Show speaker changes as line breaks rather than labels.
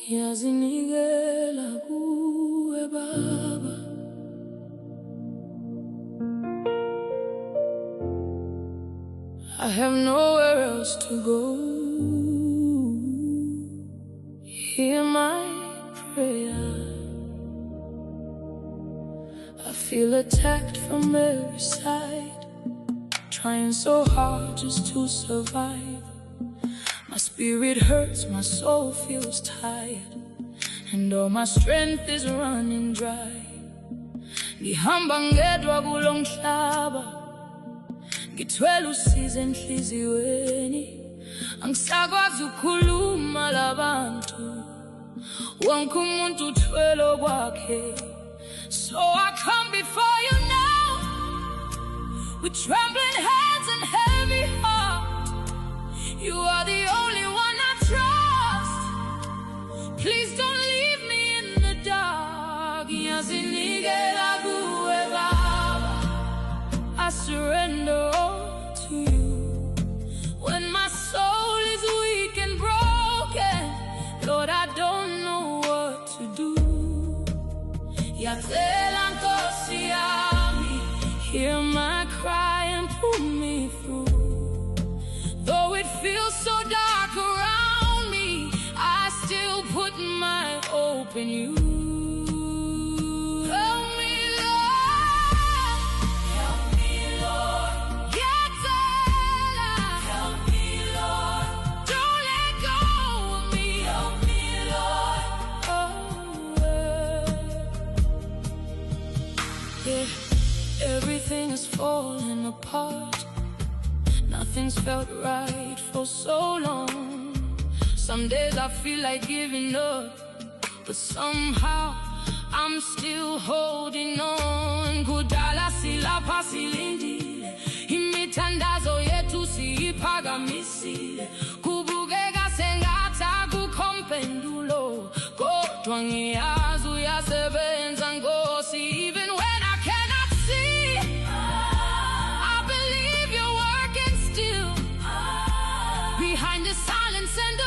Ngiyazinikela Kuwe Baba. I have nowhere else to go. Hear my prayer. I feel attacked from every side, trying so hard just to survive. My spirit hurts, my soul feels tired, and all my strength is running dry. Ngihamba ngedwa kulo mhlaba, ngithwele usizo enhliziyweni. Angisakwazi ukukhuluma labantu, wonke umuntu uthwele okwakhe. So I come before you now, with trembling hands and heavy heart. You are the only one I trust. Please don't leave me in the dark. Ngiyazinikela Kuwe Baba. I surrender all to you. When my soul is weak and broken, Lord, I don't know what to do. Ngiyacela Nkosi yami, hear my cry and pull me through. Though it feels so dark around me, I still put my hope in you. Help me, Lord. Help me, Lord. Ngiyacela. Help me, Lord. Don't let go of me. Help me, Lord. Yeah, everything is falling apart. Nothing's felt right for so long. Some days I feel like giving up, but somehow I'm still holding on. Kudala silapha silindile, imithandazo yethu siyiphakamisile. Kubukeka sengathi akukho mpendulo, kodwa ngiyazi uyasebenza Nkosi. Even when I cannot see, I believe you're working still. Behind the silence and the